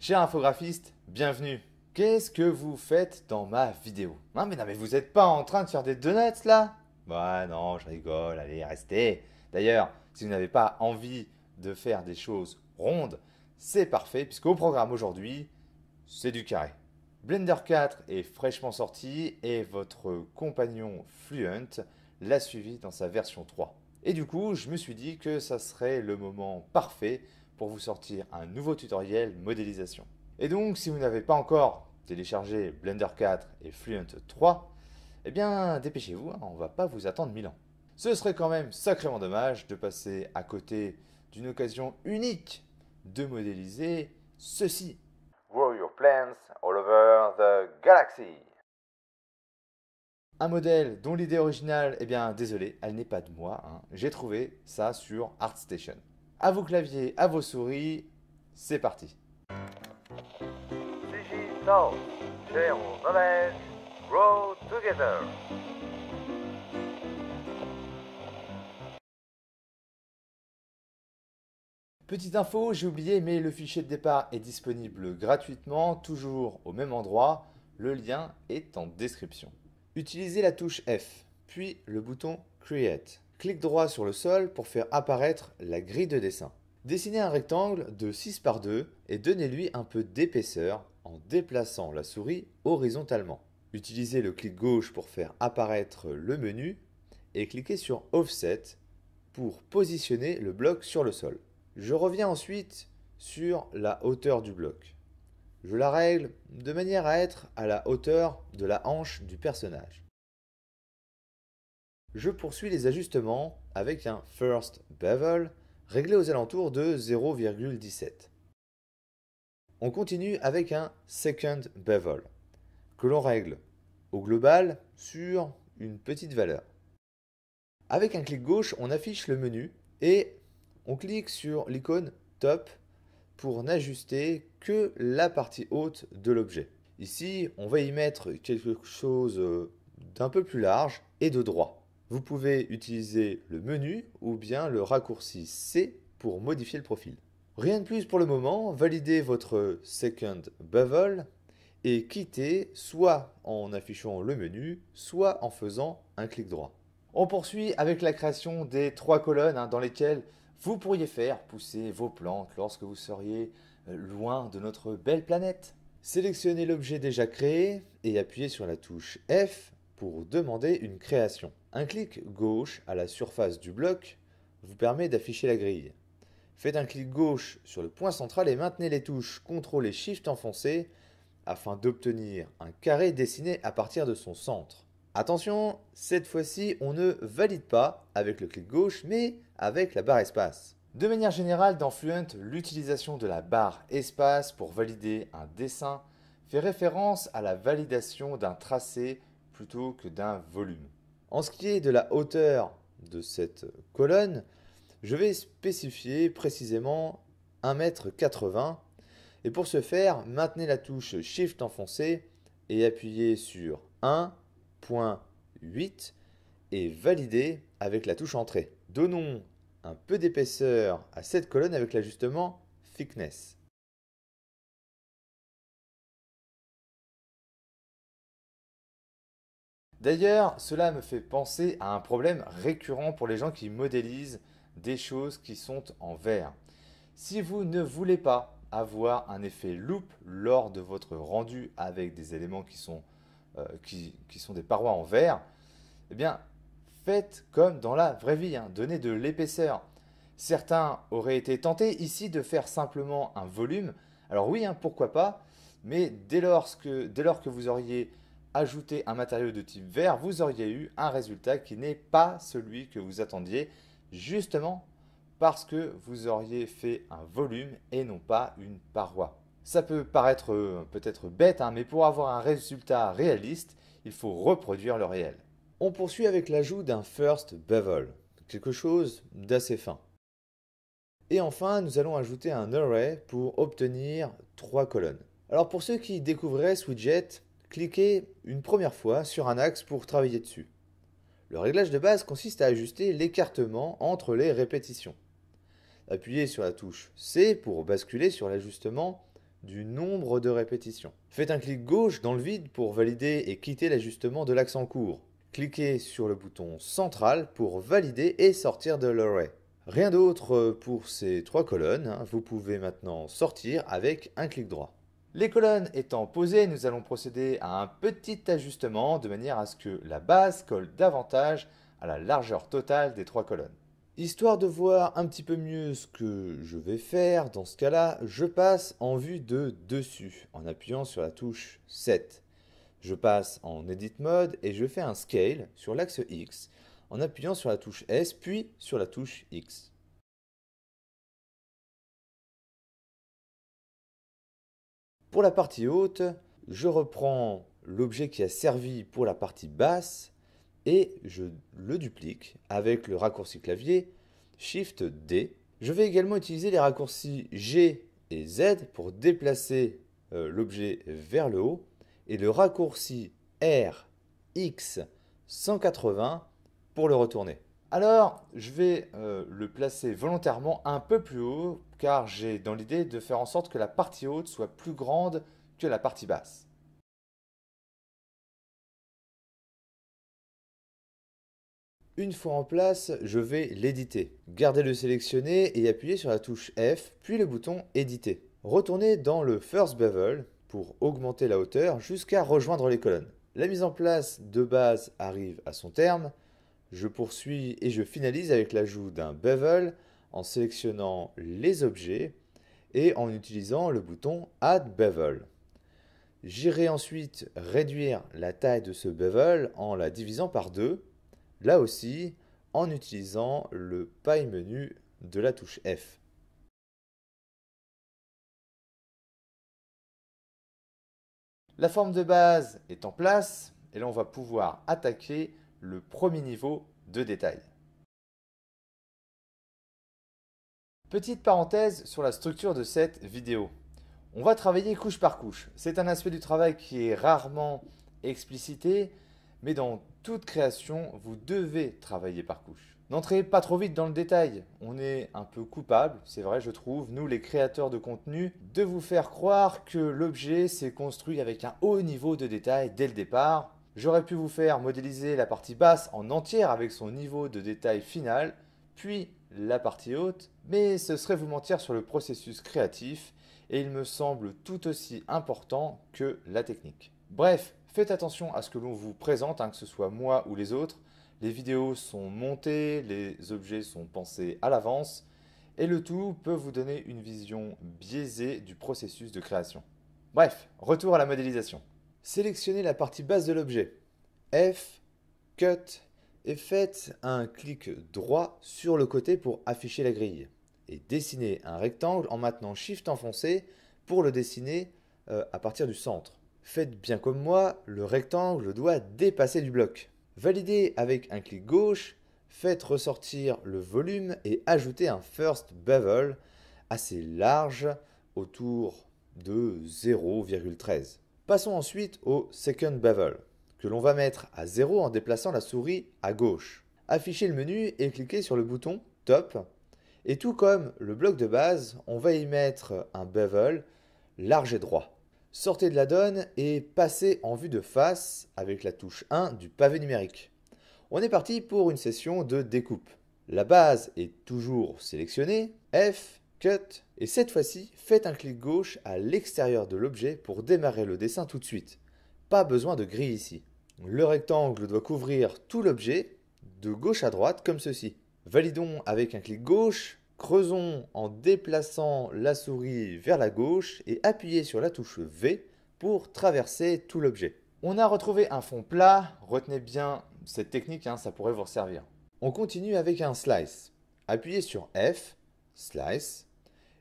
Cher infographiste, bienvenue. Qu'est-ce que vous faites dans ma vidéo? Non mais vous n'êtes pas en train de faire des donuts là? Bah non, je rigole, allez, restez. D'ailleurs, si vous n'avez pas envie de faire des choses rondes, c'est parfait puisqu'au programme aujourd'hui, c'est du carré. Blender 4 est fraîchement sorti et votre compagnon Fluent l'a suivi dans sa version 3. Et du coup, je me suis dit que ça serait le moment parfait pour vous sortir un nouveau tutoriel modélisation. Et donc, si vous n'avez pas encore téléchargé Blender 4 et Fluent 3, eh bien, dépêchez-vous, on ne va pas vous attendre 1000 ans. Ce serait quand même sacrément dommage de passer à côté d'une occasion unique de modéliser ceci. Grow your plants all over the galaxy. Un modèle dont l'idée originale, eh bien désolé, elle n'est pas de moi, hein. J'ai trouvé ça sur ArtStation. À vos claviers, à vos souris, c'est parti. Digital, share knowledge, grow together. Petite info, j'ai oublié, mais le fichier de départ est disponible gratuitement, toujours au même endroit. Le lien est en description. Utilisez la touche F, puis le bouton Create. Clique droit sur le sol pour faire apparaître la grille de dessin. Dessinez un rectangle de 6 par 2 et donnez-lui un peu d'épaisseur en déplaçant la souris horizontalement. Utilisez le clic gauche pour faire apparaître le menu et cliquez sur Offset pour positionner le bloc sur le sol. Je reviens ensuite sur la hauteur du bloc. Je la règle de manière à être à la hauteur de la hanche du personnage. Je poursuis les ajustements avec un First Bevel réglé aux alentours de 0,17. On continue avec un Second Bevel que l'on règle au global sur une petite valeur. Avec un clic gauche, on affiche le menu et on clique sur l'icône Top pour n'ajuster que la partie haute de l'objet. Ici, on va y mettre quelque chose d'un peu plus large et de droit. Vous pouvez utiliser le menu ou bien le raccourci C pour modifier le profil. Rien de plus pour le moment, validez votre Second Bevel et quittez soit en affichant le menu, soit en faisant un clic droit. On poursuit avec la création des 3 colonnes dans lesquelles vous pourriez faire pousser vos plantes lorsque vous seriez loin de notre belle planète. Sélectionnez l'objet déjà créé et appuyez sur la touche F pour demander une création. Un clic gauche à la surface du bloc vous permet d'afficher la grille. Faites un clic gauche sur le point central et maintenez les touches CTRL et SHIFT enfoncées afin d'obtenir un carré dessiné à partir de son centre. Attention, cette fois-ci, on ne valide pas avec le clic gauche, mais avec la barre espace. De manière générale, dans Fluent, l'utilisation de la barre espace pour valider un dessin fait référence à la validation d'un tracé plutôt que d'un volume. En ce qui est de la hauteur de cette colonne, je vais spécifier précisément 1,80 m. Et pour ce faire, maintenez la touche Shift enfoncée et appuyez sur 1,8 et validez avec la touche Entrée. Donnons un peu d'épaisseur à cette colonne avec l'ajustement Thickness. D'ailleurs, cela me fait penser à un problème récurrent pour les gens qui modélisent des choses qui sont en verre. Si vous ne voulez pas avoir un effet loop lors de votre rendu avec des éléments qui sont des parois en verre, eh bien, faites comme dans la vraie vie, donnez de l'épaisseur. Certains auraient été tentés ici de faire simplement un volume. Alors oui, pourquoi pas, mais dès lors que vous auriez ajouté un matériau de type verre, vous auriez eu un résultat qui n'est pas celui que vous attendiez, justement parce que vous auriez fait un volume et non pas une paroi. Ça peut paraître peut-être bête, mais pour avoir un résultat réaliste, il faut reproduire le réel. On poursuit avec l'ajout d'un First Bevel, quelque chose d'assez fin. Et enfin, nous allons ajouter un Array pour obtenir 3 colonnes. Alors pour ceux qui découvriraient ce widget, cliquez une première fois sur un axe pour travailler dessus. Le réglage de base consiste à ajuster l'écartement entre les répétitions. Appuyez sur la touche C pour basculer sur l'ajustement du nombre de répétitions. Faites un clic gauche dans le vide pour valider et quitter l'ajustement de l'axe en cours. Cliquez sur le bouton central pour valider et sortir de l'array. Rien d'autre pour ces 3 colonnes, vous pouvez maintenant sortir avec un clic droit. Les colonnes étant posées, nous allons procéder à un petit ajustement de manière à ce que la base colle davantage à la largeur totale des 3 colonnes. Histoire de voir un petit peu mieux ce que je vais faire, dans ce cas-là, je passe en vue de dessus en appuyant sur la touche 7. Je passe en Edit Mode et je fais un Scale sur l'axe X en appuyant sur la touche S puis sur la touche X. Pour la partie haute, je reprends l'objet qui a servi pour la partie basse et je le duplique avec le raccourci clavier Shift D. Je vais également utiliser les raccourcis G et Z pour déplacer l'objet vers le haut et le raccourci R, X 180 pour le retourner. Alors, je vais le placer volontairement un peu plus haut car j'ai dans l'idée de faire en sorte que la partie haute soit plus grande que la partie basse. Une fois en place, je vais l'éditer. Gardez-le sélectionné et appuyez sur la touche F, puis le bouton Éditer. Retournez dans le First Bevel pour augmenter la hauteur jusqu'à rejoindre les colonnes. La mise en place de base arrive à son terme. Je poursuis et je finalise avec l'ajout d'un bevel en sélectionnant les objets et en utilisant le bouton Add Bevel. J'irai ensuite réduire la taille de ce bevel en la divisant par 2. Là aussi, en utilisant le paille menu de la touche F. La forme de base est en place et là on va pouvoir attaquer le premier niveau de détail. Petite parenthèse sur la structure de cette vidéo. On va travailler couche par couche. C'est un aspect du travail qui est rarement explicité, mais dans toute création, vous devez travailler par couche. N'entrez pas trop vite dans le détail. On est un peu coupable, c'est vrai, je trouve, nous les créateurs de contenu, de vous faire croire que l'objet s'est construit avec un haut niveau de détail dès le départ. J'aurais pu vous faire modéliser la partie basse en entière avec son niveau de détail final, puis la partie haute, mais ce serait vous mentir sur le processus créatif et il me semble tout aussi important que la technique. Bref, faites attention à ce que l'on vous présente, que ce soit moi ou les autres. Les vidéos sont montées, les objets sont pensés à l'avance et le tout peut vous donner une vision biaisée du processus de création. Bref, retour à la modélisation. Sélectionnez la partie basse de l'objet. F, Cut et faites un clic droit sur le côté pour afficher la grille. Et dessinez un rectangle en maintenant Shift enfoncé pour le dessiner à partir du centre. Faites bien comme moi, le rectangle doit dépasser du bloc. Validez avec un clic gauche, faites ressortir le volume et ajoutez un First Bevel assez large autour de 0,13. Passons ensuite au Second Bevel, que l'on va mettre à 0 en déplaçant la souris à gauche. Affichez le menu et cliquez sur le bouton Top. Et tout comme le bloc de base, on va y mettre un bevel large et droit. Sortez de la donne et passez en vue de face avec la touche 1 du pavé numérique. On est parti pour une session de découpe. La base est toujours sélectionnée, F, Cut, et cette fois-ci, faites un clic gauche à l'extérieur de l'objet pour démarrer le dessin tout de suite. Pas besoin de grille ici. Le rectangle doit couvrir tout l'objet de gauche à droite comme ceci. Validons avec un clic gauche, creusons en déplaçant la souris vers la gauche et appuyez sur la touche V pour traverser tout l'objet. On a retrouvé un fond plat, retenez bien cette technique, ça pourrait vous servir. On continue avec un slice. Appuyez sur F, slice,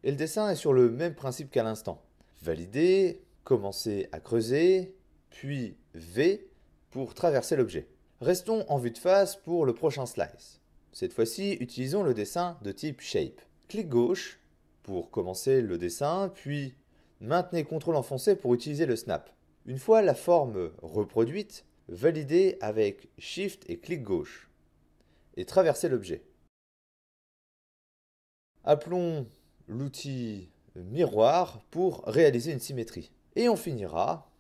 et le dessin est sur le même principe qu'à l'instant. Validez, commencez à creuser, puis V pour traverser l'objet. Restons en vue de face pour le prochain slice. Cette fois-ci, utilisons le dessin de type Shape. Clic gauche pour commencer le dessin, puis maintenez CTRL enfoncé pour utiliser le snap. Une fois la forme reproduite, validez avec Shift et clic gauche et traversez l'objet. Appelons l'outil miroir pour réaliser une symétrie. Et on finira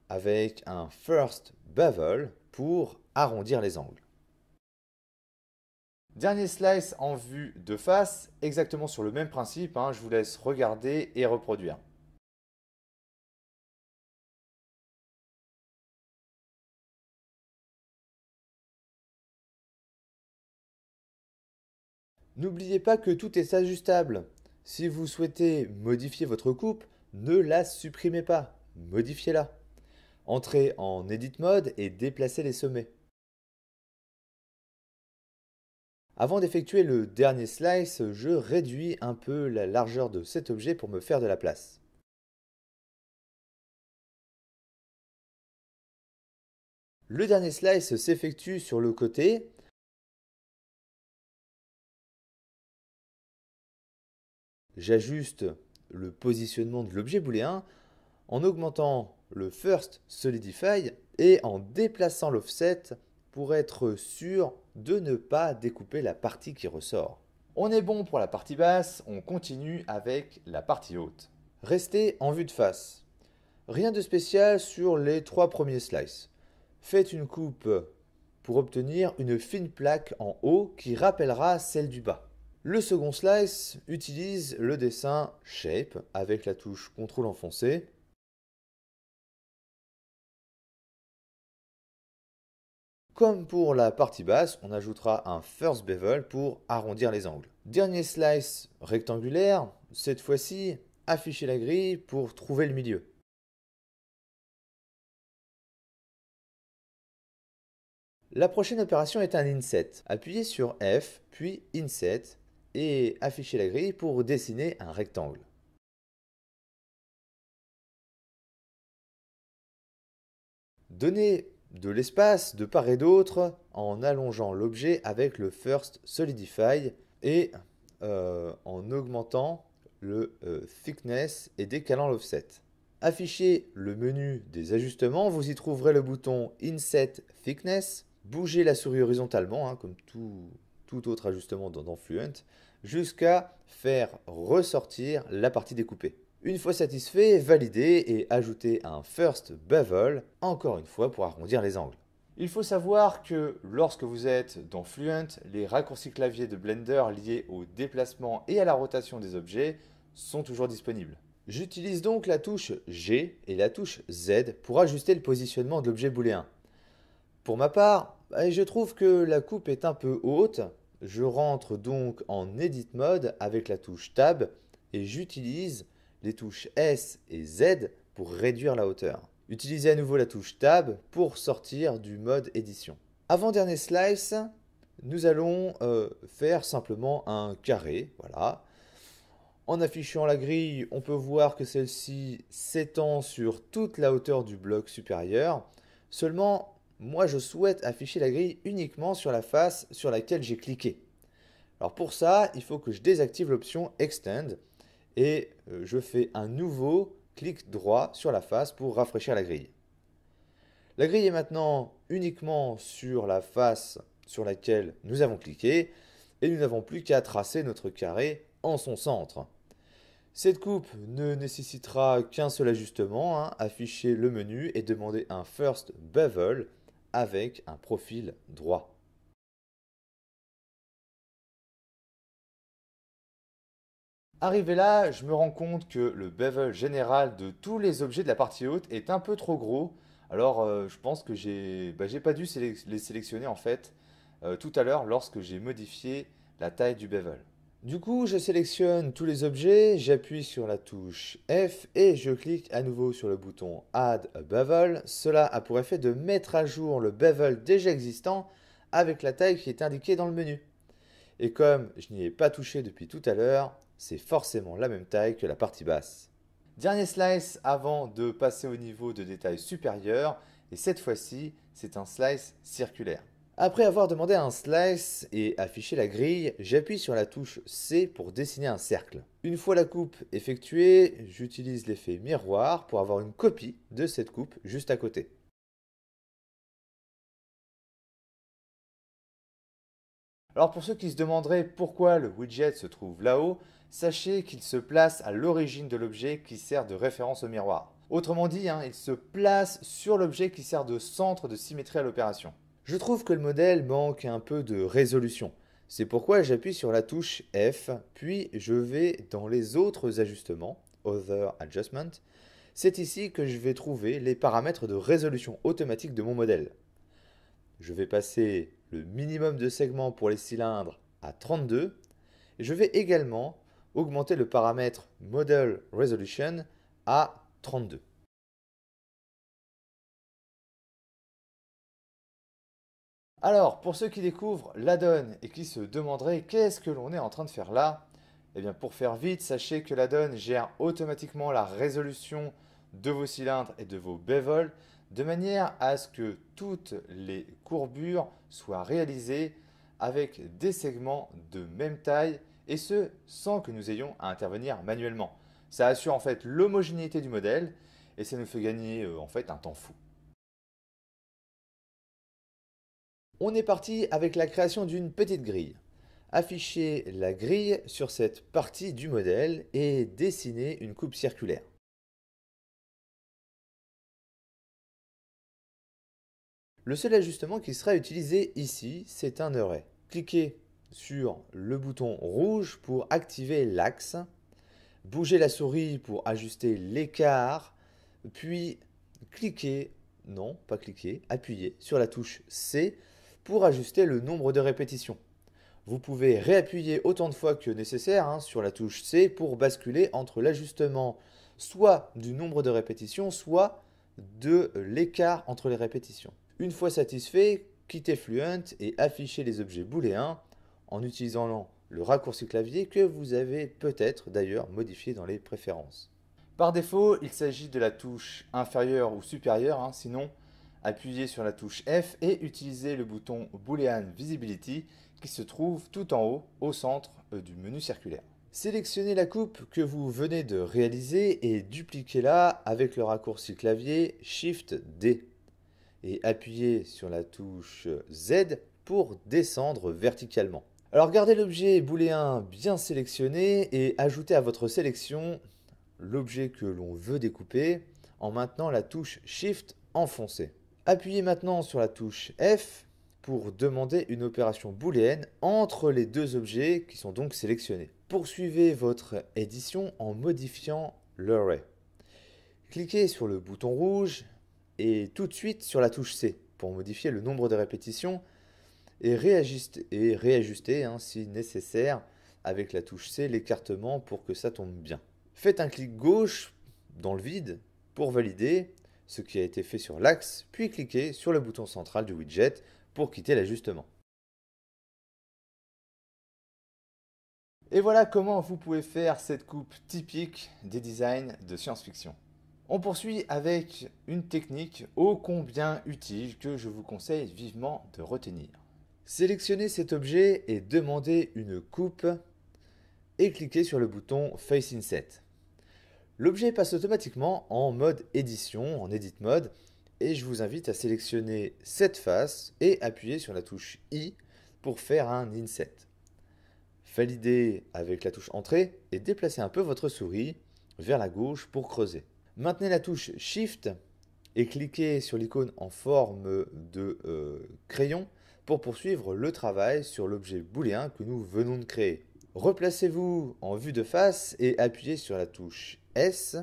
avec un first bevel pour arrondir les angles. Dernier slice en vue de face, exactement sur le même principe, je vous laisse regarder et reproduire. N'oubliez pas que tout est ajustable. Si vous souhaitez modifier votre coupe, ne la supprimez pas, modifiez-la. Entrez en Edit Mode et déplacez les sommets. Avant d'effectuer le dernier slice, je réduis un peu la largeur de cet objet pour me faire de la place. Le dernier slice s'effectue sur le côté. J'ajuste le positionnement de l'objet booléen en augmentant le First Solidify et en déplaçant l'offset pour être sûr de ne pas découper la partie qui ressort. On est bon pour la partie basse, on continue avec la partie haute. Restez en vue de face. Rien de spécial sur les 3 premiers slices. Faites une coupe pour obtenir une fine plaque en haut qui rappellera celle du bas. Le second slice utilise le dessin Shape avec la touche CTRL enfoncé. Comme pour la partie basse, on ajoutera un First Bevel pour arrondir les angles. Dernier slice rectangulaire, cette fois-ci, affichez la grille pour trouver le milieu. La prochaine opération est un Inset. Appuyez sur F, puis Inset, et affichez la grille pour dessiner un rectangle. Donnez de l'espace de part et d'autre en allongeant l'objet avec le First Solidify et en augmentant le Thickness et décalant l'offset. Affichez le menu des ajustements, vous y trouverez le bouton Inset Thickness. Bougez la souris horizontalement, comme tout autre ajustement dans Fluent, jusqu'à faire ressortir la partie découpée. Une fois satisfait, validez et ajoutez un First Bevel, encore une fois pour arrondir les angles. Il faut savoir que lorsque vous êtes dans Fluent, les raccourcis clavier de Blender liés au déplacement et à la rotation des objets sont toujours disponibles. J'utilise donc la touche G et la touche Z pour ajuster le positionnement de l'objet booléen. Pour ma part, je trouve que la coupe est un peu haute. Je rentre donc en Edit Mode avec la touche Tab et j'utilise les touches S et Z pour réduire la hauteur. Utilisez à nouveau la touche Tab pour sortir du mode édition. Avant-dernier slice, nous allons faire simplement un carré. Voilà. En affichant la grille, on peut voir que celle-ci s'étend sur toute la hauteur du bloc supérieur. Seulement, moi je souhaite afficher la grille uniquement sur la face sur laquelle j'ai cliqué. Alors pour ça, il faut que je désactive l'option Extend et je fais un nouveau clic droit sur la face pour rafraîchir la grille. La grille est maintenant uniquement sur la face sur laquelle nous avons cliqué et nous n'avons plus qu'à tracer notre carré en son centre. Cette coupe ne nécessitera qu'un seul ajustement, afficher le menu et demander un First Bevel avec un profil droit. Arrivé là, je me rends compte que le bevel général de tous les objets de la partie haute est un peu trop gros. Alors je pense que j'ai pas dû les sélectionner en fait tout à l'heure lorsque j'ai modifié la taille du bevel. Du coup, je sélectionne tous les objets, j'appuie sur la touche F et je clique à nouveau sur le bouton Add a Bevel. Cela a pour effet de mettre à jour le bevel déjà existant avec la taille qui est indiquée dans le menu. Et comme je n'y ai pas touché depuis tout à l'heure, c'est forcément la même taille que la partie basse. Dernier slice avant de passer au niveau de détail supérieur, et cette fois-ci, c'est un slice circulaire. Après avoir demandé un slice et affiché la grille, j'appuie sur la touche C pour dessiner un cercle. Une fois la coupe effectuée, j'utilise l'effet miroir pour avoir une copie de cette coupe juste à côté. Alors pour ceux qui se demanderaient pourquoi le widget se trouve là-haut, sachez qu'il se place à l'origine de l'objet qui sert de référence au miroir. Autrement dit, il se place sur l'objet qui sert de centre de symétrie à l'opération. Je trouve que le modèle manque un peu de résolution. C'est pourquoi j'appuie sur la touche F, puis je vais dans les autres ajustements, Other Adjustment. C'est ici que je vais trouver les paramètres de résolution automatique de mon modèle. Je vais passer le minimum de segments pour les cylindres à 32 et je vais également augmenter le paramètre Model Resolution à 32. Alors, pour ceux qui découvrent la donne et qui se demanderaient qu'est-ce que l'on est en train de faire là, eh bien pour faire vite, sachez que la donne gère automatiquement la résolution de vos cylindres et de vos bevels de manière à ce que toutes les courbures soient réalisées avec des segments de même taille et ce sans que nous ayons à intervenir manuellement. Ça assure en fait l'homogénéité du modèle et ça nous fait gagner en fait un temps fou. On est parti avec la création d'une petite grille. Affichez la grille sur cette partie du modèle et dessinez une coupe circulaire. Le seul ajustement qui sera utilisé ici, c'est un arrêt. Cliquez sur le bouton rouge pour activer l'axe, bougez la souris pour ajuster l'écart, puis appuyez sur la touche C pour ajuster le nombre de répétitions. Vous pouvez réappuyer autant de fois que nécessaire sur la touche C pour basculer entre l'ajustement soit du nombre de répétitions, soit de l'écart entre les répétitions. Une fois satisfait, quittez Fluent et affichez les objets booléens en utilisant le raccourci clavier que vous avez peut-être d'ailleurs modifié dans les préférences. Par défaut, il s'agit de la touche inférieure ou supérieure, sinon appuyez sur la touche F et utilisez le bouton Boolean Visibility qui se trouve tout en haut au centre du menu circulaire. Sélectionnez la coupe que vous venez de réaliser et dupliquez-la avec le raccourci clavier Shift D et appuyez sur la touche Z pour descendre verticalement. Alors gardez l'objet booléen bien sélectionné et ajoutez à votre sélection l'objet que l'on veut découper en maintenant la touche Shift enfoncée. Appuyez maintenant sur la touche F pour demander une opération booléenne entre les deux objets qui sont donc sélectionnés. Poursuivez votre édition en modifiant l'array. Cliquez sur le bouton rouge et tout de suite sur la touche C pour modifier le nombre de répétitions et réajuster si nécessaire avec la touche C l'écartement pour que ça tombe bien. Faites un clic gauche dans le vide pour valider ce qui a été fait sur l'axe, puis cliquez sur le bouton central du widget pour quitter l'ajustement. Et voilà comment vous pouvez faire cette coupe typique des designs de science-fiction. On poursuit avec une technique ô combien utile que je vous conseille vivement de retenir. Sélectionnez cet objet et demandez une coupe et cliquez sur le bouton Face Inset. L'objet passe automatiquement en mode édition, en Edit Mode, et je vous invite à sélectionner cette face et appuyer sur la touche I pour faire un Inset. Validez avec la touche Entrée et déplacez un peu votre souris vers la gauche pour creuser. Maintenez la touche Shift et cliquez sur l'icône en forme de crayon pour poursuivre le travail sur l'objet booléen que nous venons de créer. Replacez-vous en vue de face et appuyez sur la touche S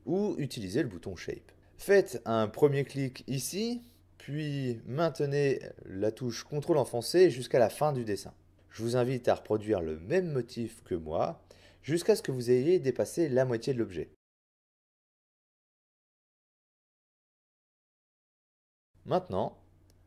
ou utilisez le bouton Shape. Faites un premier clic ici, puis maintenez la touche CTRL enfoncée jusqu'à la fin du dessin. Je vous invite à reproduire le même motif que moi jusqu'à ce que vous ayez dépassé la moitié de l'objet. Maintenant,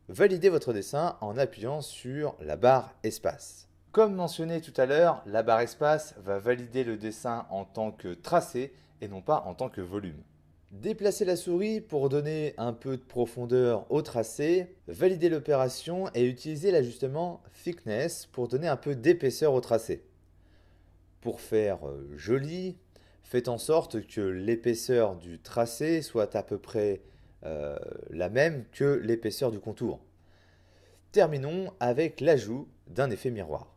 validez votre dessin en appuyant sur la barre Espace. Comme mentionné tout à l'heure, la barre Espace va valider le dessin en tant que tracé et non pas en tant que volume. Déplacez la souris pour donner un peu de profondeur au tracé, validez l'opération et utilisez l'ajustement Thickness pour donner un peu d'épaisseur au tracé. Pour faire joli, faites en sorte que l'épaisseur du tracé soit à peu près la même que l'épaisseur du contour. Terminons avec l'ajout d'un effet miroir.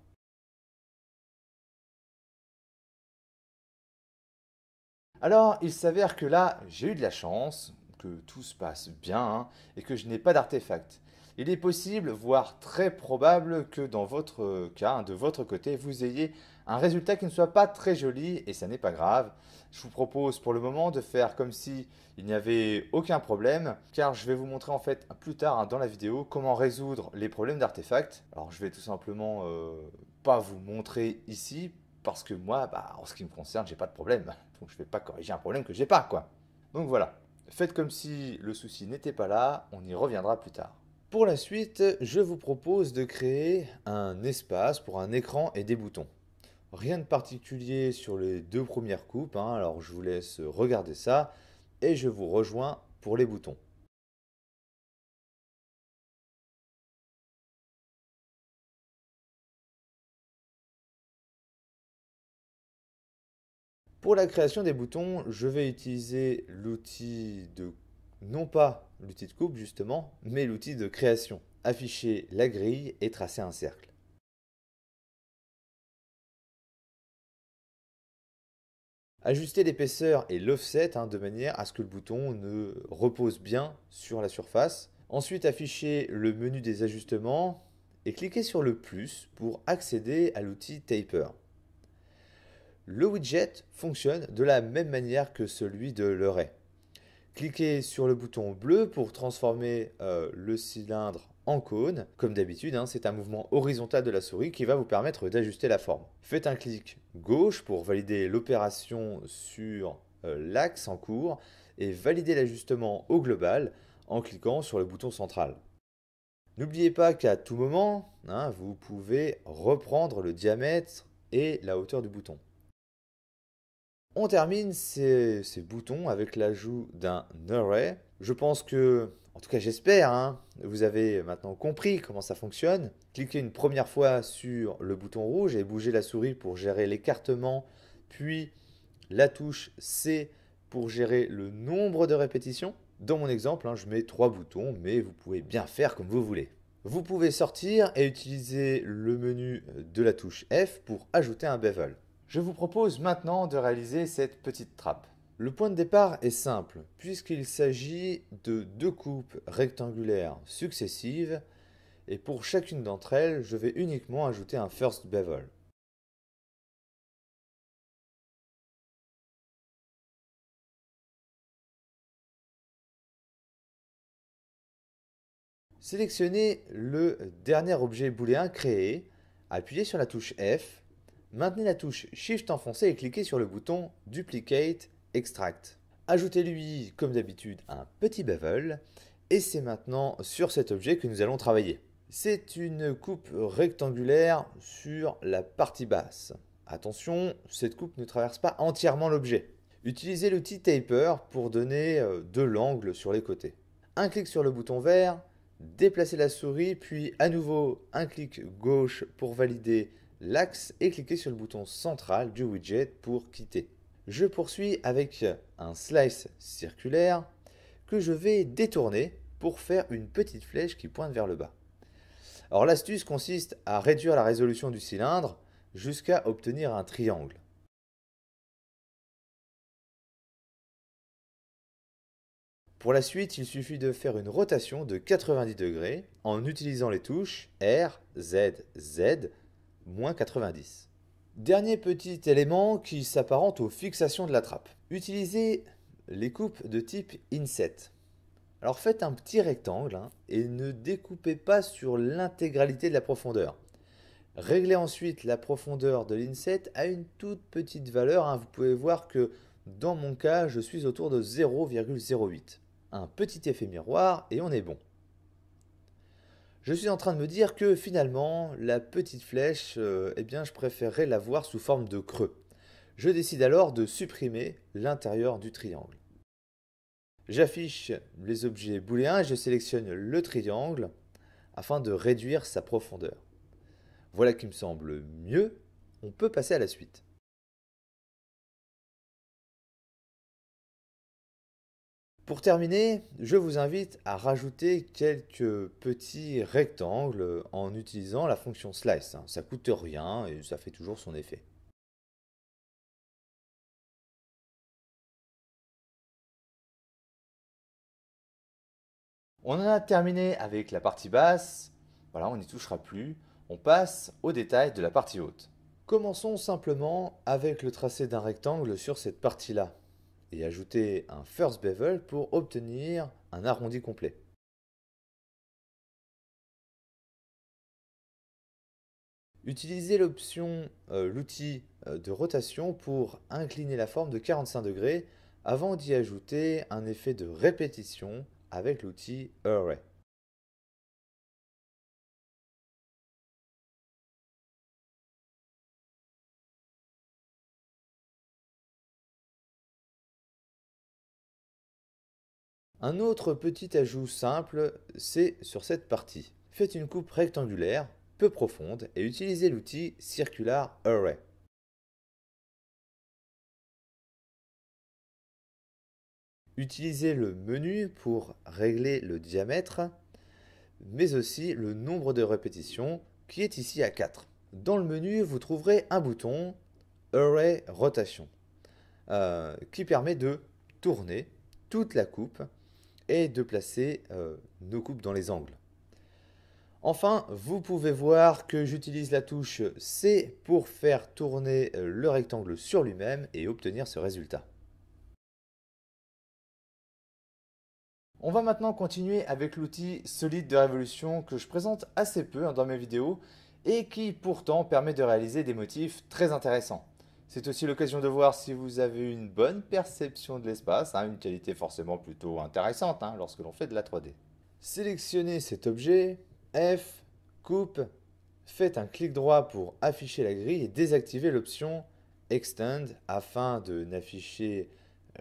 Alors, il s'avère que là, j'ai eu de la chance, que tout se passe bien et que je n'ai pas d'artefact. Il est possible, voire très probable, que dans votre cas, de votre côté, vous ayez un résultat qui ne soit pas très joli et ça n'est pas grave. Je vous propose pour le moment de faire comme si il n'y avait aucun problème, car je vais vous montrer en fait plus tard dans la vidéo comment résoudre les problèmes d'artefacts. Alors je vais tout simplement pas vous montrer ici parce que moi, en ce qui me concerne, j'ai pas de problème. Donc je vais pas corriger un problème que j'ai pas, quoi. Donc voilà, faites comme si le souci n'était pas là, on y reviendra plus tard. Pour la suite, je vous propose de créer un espace pour un écran et des boutons. Rien de particulier sur les deux premières coupes, alors je vous laisse regarder ça et je vous rejoins pour les boutons. Pour la création des boutons, je vais utiliser l'outil de, non pas l'outil de coupe justement, mais l'outil de création. Afficher la grille et tracer un cercle. Ajuster l'épaisseur et l'offset de manière à ce que le bouton ne repose bien sur la surface. Ensuite, afficher le menu des ajustements et cliquer sur le plus pour accéder à l'outil Taper. Le widget fonctionne de la même manière que celui de l'array. Cliquez sur le bouton bleu pour transformer le cylindre en cône. Comme d'habitude, c'est un mouvement horizontal de la souris qui va vous permettre d'ajuster la forme. Faites un clic gauche pour valider l'opération sur l'axe en cours et valider l'ajustement au global en cliquant sur le bouton central. N'oubliez pas qu'à tout moment, vous pouvez reprendre le diamètre et la hauteur du bouton. On termine ces boutons avec l'ajout d'un array. Je pense que, en tout cas j'espère, vous avez maintenant compris comment ça fonctionne. Cliquez une première fois sur le bouton rouge et bougez la souris pour gérer l'écartement, puis la touche C pour gérer le nombre de répétitions. Dans mon exemple, je mets 3 boutons, mais vous pouvez bien faire comme vous voulez. Vous pouvez sortir et utiliser le menu de la touche F pour ajouter un bevel. Je vous propose maintenant de réaliser cette petite trappe. Le point de départ est simple, puisqu'il s'agit de deux coupes rectangulaires successives, et pour chacune d'entre elles, je vais uniquement ajouter un first bevel. Sélectionnez le dernier objet booléen créé, appuyez sur la touche F, maintenez la touche Shift enfoncée et cliquez sur le bouton Duplicate Extract. Ajoutez-lui, comme d'habitude, un petit bevel, et c'est maintenant sur cet objet que nous allons travailler. C'est une coupe rectangulaire sur la partie basse. Attention, cette coupe ne traverse pas entièrement l'objet. Utilisez l'outil Taper pour donner de l'angle sur les côtés. Un clic sur le bouton vert, déplacez la souris, puis à nouveau un clic gauche pour valider l'axe et cliquez sur le bouton central du widget pour quitter. Je poursuis avec un slice circulaire que je vais détourner pour faire une petite flèche qui pointe vers le bas. Alors l'astuce consiste à réduire la résolution du cylindre jusqu'à obtenir un triangle. Pour la suite, il suffit de faire une rotation de 90 degrés en utilisant les touches R, Z, Z, moins 90. Dernier petit élément qui s'apparente aux fixations de la trappe. Utilisez les coupes de type inset. Alors faites un petit rectangle et ne découpez pas sur l'intégralité de la profondeur. Réglez ensuite la profondeur de l'inset à une toute petite valeur. Vous pouvez voir que dans mon cas, je suis autour de 0,08. Un petit effet miroir et on est bon. Je suis en train de me dire que finalement, la petite flèche, je préférerais la voir sous forme de creux. Je décide alors de supprimer l'intérieur du triangle. J'affiche les objets booléens et je sélectionne le triangle afin de réduire sa profondeur. Voilà qui me semble mieux. On peut passer à la suite. Pour terminer, je vous invite à rajouter quelques petits rectangles en utilisant la fonction slice. Ça coûte rien et ça fait toujours son effet. On en a terminé avec la partie basse. Voilà, on n'y touchera plus. On passe aux détails de la partie haute. Commençons simplement avec le tracé d'un rectangle sur cette partie-là et ajouter un first bevel pour obtenir un arrondi complet. Utilisez l'outil de rotation pour incliner la forme de 45 degrés avant d'y ajouter un effet de répétition avec l'outil Array. Un autre petit ajout simple, c'est sur cette partie. Faites une coupe rectangulaire, peu profonde, et utilisez l'outil Circular Array. Utilisez le menu pour régler le diamètre, mais aussi le nombre de répétitions, qui est ici à 4. Dans le menu, vous trouverez un bouton Array Rotation, qui permet de tourner toute la coupe et de placer nos coupes dans les angles. Enfin, vous pouvez voir que j'utilise la touche C pour faire tourner le rectangle sur lui-même et obtenir ce résultat. On va maintenant continuer avec l'outil solide de révolution que je présente assez peu dans mes vidéos et qui pourtant permet de réaliser des motifs très intéressants. C'est aussi l'occasion de voir si vous avez une bonne perception de l'espace, une qualité forcément plutôt intéressante lorsque l'on fait de la 3D. Sélectionnez cet objet, F, coupe, faites un clic droit pour afficher la grille et désactivez l'option Extend afin de n'afficher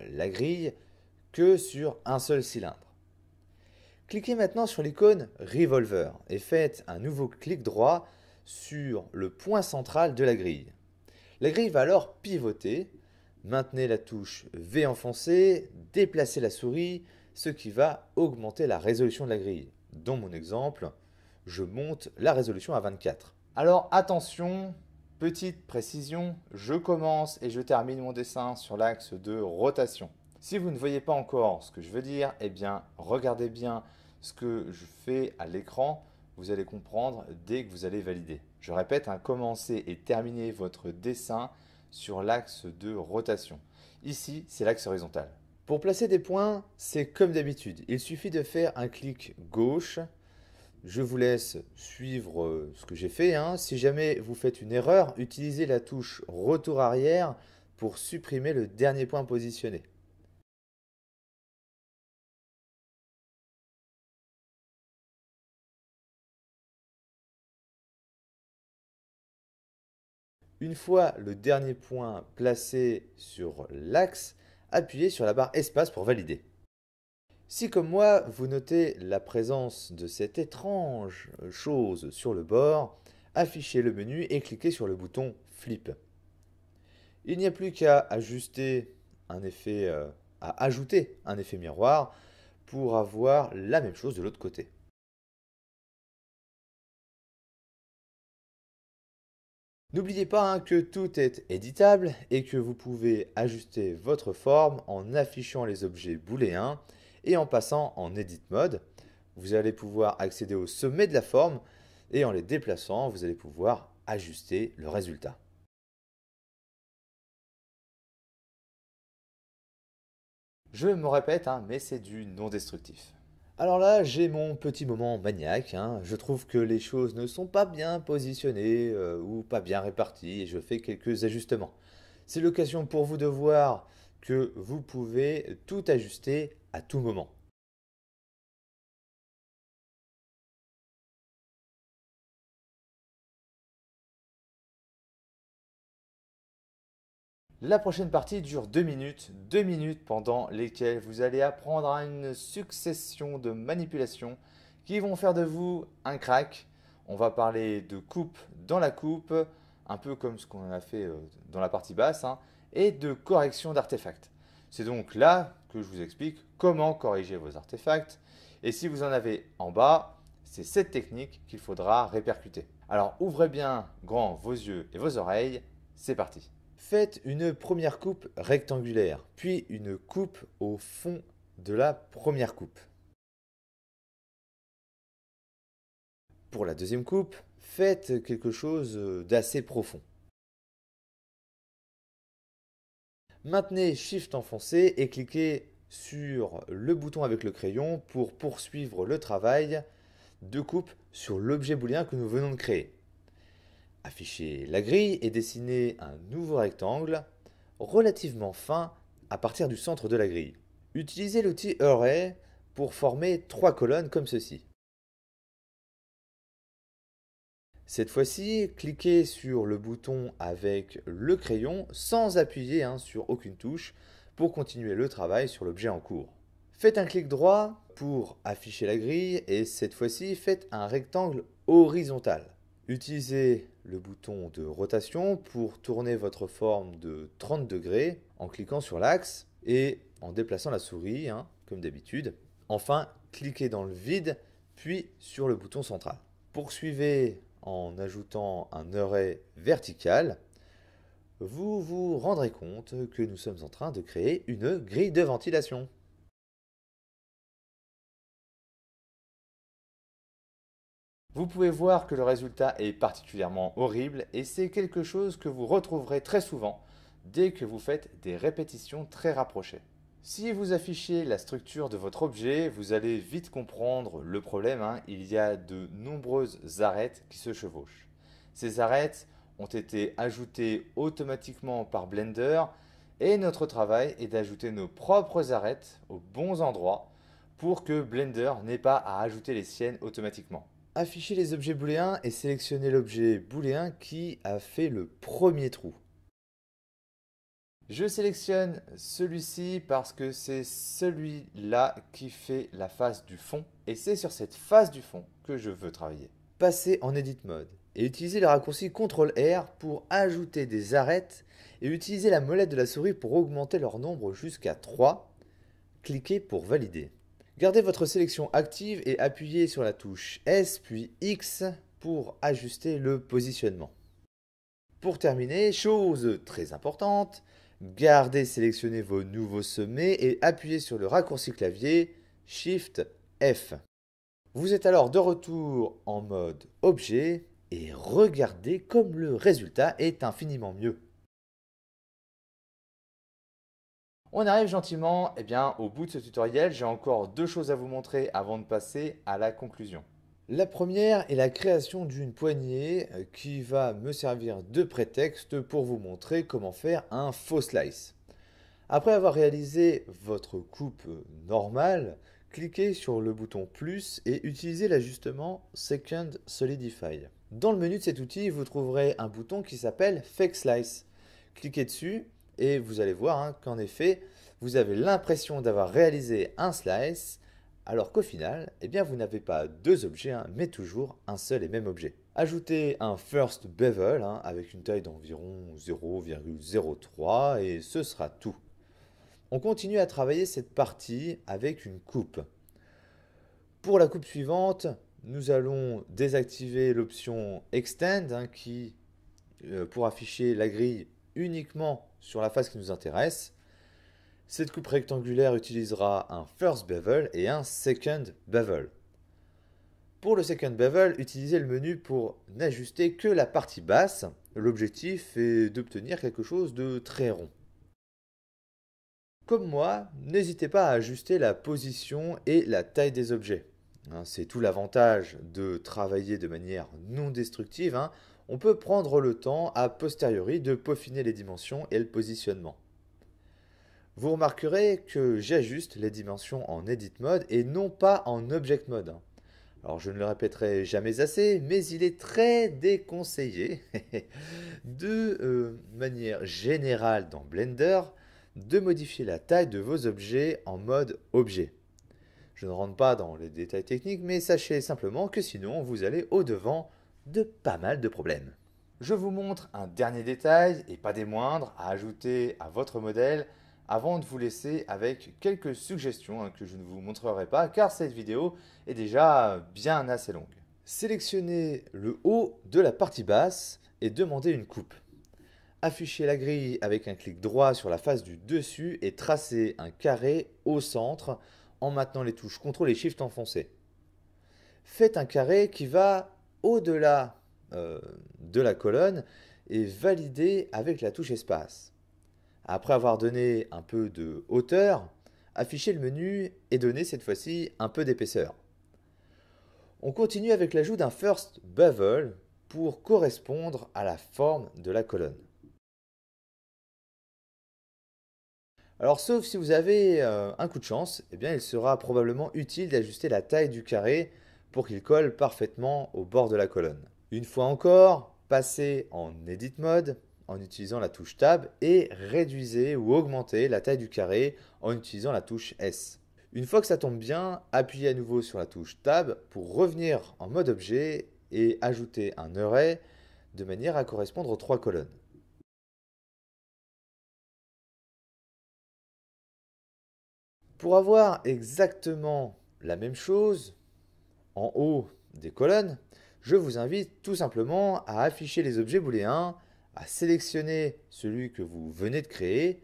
la grille que sur un seul cylindre. Cliquez maintenant sur l'icône Revolver et faites un nouveau clic droit sur le point central de la grille. La grille va alors pivoter. Maintenez la touche V enfoncée, déplacez la souris, ce qui va augmenter la résolution de la grille. Dans mon exemple, je monte la résolution à 24. Alors attention, petite précision, je commence et je termine mon dessin sur l'axe de rotation. Si vous ne voyez pas encore ce que je veux dire, eh bien regardez bien ce que je fais à l'écran, vous allez comprendre dès que vous allez valider. Je répète, commencez et terminez votre dessin sur l'axe de rotation. Ici, c'est l'axe horizontal. Pour placer des points, c'est comme d'habitude. Il suffit de faire un clic gauche. Je vous laisse suivre ce que j'ai fait. Si jamais vous faites une erreur, utilisez la touche retour arrière pour supprimer le dernier point positionné. Une fois le dernier point placé sur l'axe, appuyez sur la barre espace pour valider. Si comme moi, vous notez la présence de cette étrange chose sur le bord, affichez le menu et cliquez sur le bouton Flip. Il n'y a plus qu'à ajouter un effet miroir pour avoir la même chose de l'autre côté. N'oubliez pas que tout est éditable et que vous pouvez ajuster votre forme en affichant les objets booléens et en passant en Edit Mode. Vous allez pouvoir accéder au sommet de la forme et en les déplaçant, vous allez pouvoir ajuster le résultat. Je me répète, mais c'est du non destructif. Alors là, j'ai mon petit moment maniaque. Je trouve que les choses ne sont pas bien positionnées ou pas bien réparties et je fais quelques ajustements. C'est l'occasion pour vous de voir que vous pouvez tout ajuster à tout moment. La prochaine partie dure 2 minutes pendant lesquelles vous allez apprendre à une succession de manipulations qui vont faire de vous un crack. On va parler de coupe dans la coupe, un peu comme ce qu'on a fait dans la partie basse, et de correction d'artefacts. C'est donc là que je vous explique comment corriger vos artefacts. Et si vous en avez en bas, c'est cette technique qu'il faudra répercuter. Alors ouvrez bien grand vos yeux et vos oreilles, c'est parti. Faites une première coupe rectangulaire, puis une coupe au fond de la première coupe. Pour la deuxième coupe, faites quelque chose d'assez profond. Maintenez Shift enfoncé et cliquez sur le bouton avec le crayon pour poursuivre le travail de coupe sur l'objet booléen que nous venons de créer. Affichez la grille et dessinez un nouveau rectangle relativement fin à partir du centre de la grille. Utilisez l'outil Array pour former 3 colonnes comme ceci. Cette fois-ci, cliquez sur le bouton avec le crayon sans appuyer sur aucune touche pour continuer le travail sur l'objet en cours. Faites un clic droit pour afficher la grille et cette fois-ci, faites un rectangle horizontal. Utilisez le bouton de rotation pour tourner votre forme de 30 degrés en cliquant sur l'axe et en déplaçant la souris, comme d'habitude. Enfin, cliquez dans le vide, puis sur le bouton central. Poursuivez en ajoutant un array vertical. Vous vous rendrez compte que nous sommes en train de créer une grille de ventilation. Vous pouvez voir que le résultat est particulièrement horrible et c'est quelque chose que vous retrouverez très souvent dès que vous faites des répétitions très rapprochées. Si vous affichez la structure de votre objet, vous allez vite comprendre le problème. Il y a de nombreuses arêtes qui se chevauchent. Ces arêtes ont été ajoutées automatiquement par Blender et notre travail est d'ajouter nos propres arêtes aux bons endroits pour que Blender n'ait pas à ajouter les siennes automatiquement. Affichez les objets booléens et sélectionnez l'objet booléen qui a fait le premier trou. Je sélectionne celui-ci parce que c'est celui-là qui fait la face du fond et c'est sur cette face du fond que je veux travailler. Passez en Edit Mode et utilisez le raccourci CTRL-R pour ajouter des arêtes et utilisez la molette de la souris pour augmenter leur nombre jusqu'à 3. Cliquez pour valider. Gardez votre sélection active et appuyez sur la touche S puis X pour ajuster le positionnement. Pour terminer, chose très importante, gardez sélectionner vos nouveaux sommets et appuyez sur le raccourci clavier Shift F. Vous êtes alors de retour en mode objet et regardez comme le résultat est infiniment mieux. On arrive gentiment au bout de ce tutoriel. J'ai encore 2 choses à vous montrer avant de passer à la conclusion. La première est la création d'une poignée qui va me servir de prétexte pour vous montrer comment faire un faux slice. Après avoir réalisé votre coupe normale, cliquez sur le bouton plus et utilisez l'ajustement Second Solidify. Dans le menu de cet outil, vous trouverez un bouton qui s'appelle Fake Slice. Cliquez dessus et vous allez voir qu'en effet, vous avez l'impression d'avoir réalisé un slice, alors qu'au final, vous n'avez pas 2 objets, mais toujours un seul et même objet. Ajoutez un First Bevel avec une taille d'environ 0,03 et ce sera tout. On continue à travailler cette partie avec une coupe. Pour la coupe suivante, nous allons désactiver l'option Extend pour afficher la grille uniquement sur la face qui nous intéresse. Cette coupe rectangulaire utilisera un First Bevel et un Second Bevel. Pour le Second Bevel, utilisez le menu pour n'ajuster que la partie basse. L'objectif est d'obtenir quelque chose de très rond. Comme moi, n'hésitez pas à ajuster la position et la taille des objets. C'est tout l'avantage de travailler de manière non destructive. On peut prendre le temps a posteriori de peaufiner les dimensions et le positionnement. Vous remarquerez que j'ajuste les dimensions en Edit Mode et non pas en Object Mode. Alors je ne le répéterai jamais assez, mais il est très déconseillé de manière générale dans Blender de modifier la taille de vos objets en mode objet. Je ne rentre pas dans les détails techniques, mais sachez simplement que sinon vous allez au-devant de pas mal de problèmes. Je vous montre un dernier détail, et pas des moindres, à ajouter à votre modèle avant de vous laisser avec quelques suggestions que je ne vous montrerai pas car cette vidéo est déjà bien assez longue. Sélectionnez le haut de la partie basse et demandez une coupe. Affichez la grille avec un clic droit sur la face du dessus et tracez un carré au centre en maintenant les touches CTRL et SHIFT enfoncées. Faites un carré qui va au-delà de la colonne est validé avec la touche espace. Après avoir donné un peu de hauteur, affichez le menu et donnez cette fois-ci un peu d'épaisseur. On continue avec l'ajout d'un first bevel pour correspondre à la forme de la colonne. Alors sauf si vous avez un coup de chance, eh bien, il sera probablement utile d'ajuster la taille du carré pour qu'il colle parfaitement au bord de la colonne. Une fois encore, passez en Edit Mode en utilisant la touche Tab et réduisez ou augmentez la taille du carré en utilisant la touche S. Une fois que ça tombe bien, appuyez à nouveau sur la touche Tab pour revenir en mode objet et ajouter un array de manière à correspondre aux 3 colonnes. Pour avoir exactement la même chose en haut des colonnes, je vous invite tout simplement à afficher les objets booléens, à sélectionner celui que vous venez de créer,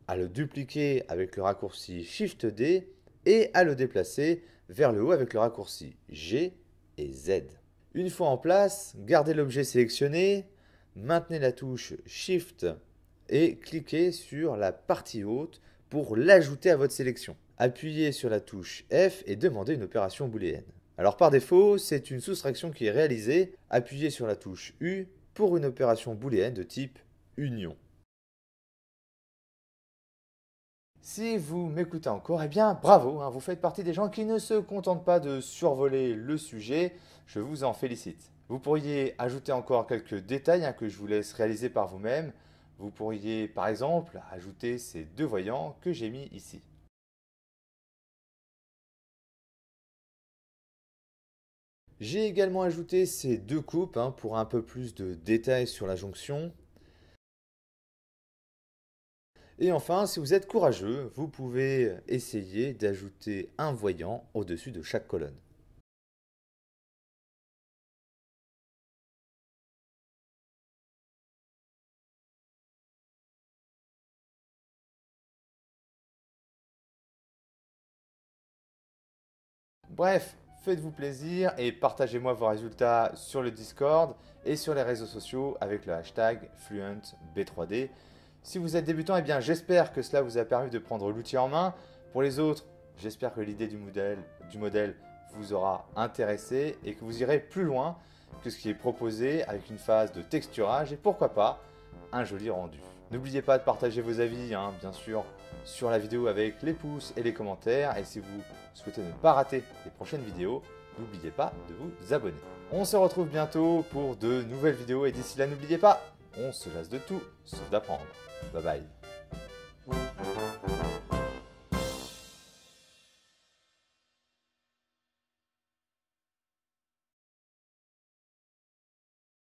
à le dupliquer avec le raccourci Shift-D et à le déplacer vers le haut avec le raccourci G et Z. Une fois en place, gardez l'objet sélectionné, maintenez la touche Shift et cliquez sur la partie haute pour l'ajouter à votre sélection. Appuyez sur la touche F et demandez une opération booléenne. Alors par défaut, c'est une soustraction qui est réalisée. Appuyez sur la touche U pour une opération booléenne de type union. Si vous m'écoutez encore, eh bien bravo, vous faites partie des gens qui ne se contentent pas de survoler le sujet, je vous en félicite. Vous pourriez ajouter encore quelques détails que je vous laisse réaliser par vous-même. Vous pourriez par exemple ajouter ces 2 voyants que j'ai mis ici. J'ai également ajouté ces 2 coupes pour un peu plus de détails sur la jonction. Et enfin, si vous êtes courageux, vous pouvez essayer d'ajouter un voyant au-dessus de chaque colonne. Bref, faites-vous plaisir et partagez-moi vos résultats sur le Discord et sur les réseaux sociaux avec le hashtag FluentB3D. Si vous êtes débutant, eh bien j'espère que cela vous a permis de prendre l'outil en main. Pour les autres, j'espère que l'idée du modèle vous aura intéressé et que vous irez plus loin que ce qui est proposé avec une phase de texturage et pourquoi pas un joli rendu. N'oubliez pas de partager vos avis, bien sûr, sur la vidéo avec les pouces et les commentaires. Et si vous souhaitez ne pas rater les prochaines vidéos, n'oubliez pas de vous abonner. On se retrouve bientôt pour de nouvelles vidéos et d'ici là, n'oubliez pas, on se lasse de tout sauf d'apprendre. Bye bye.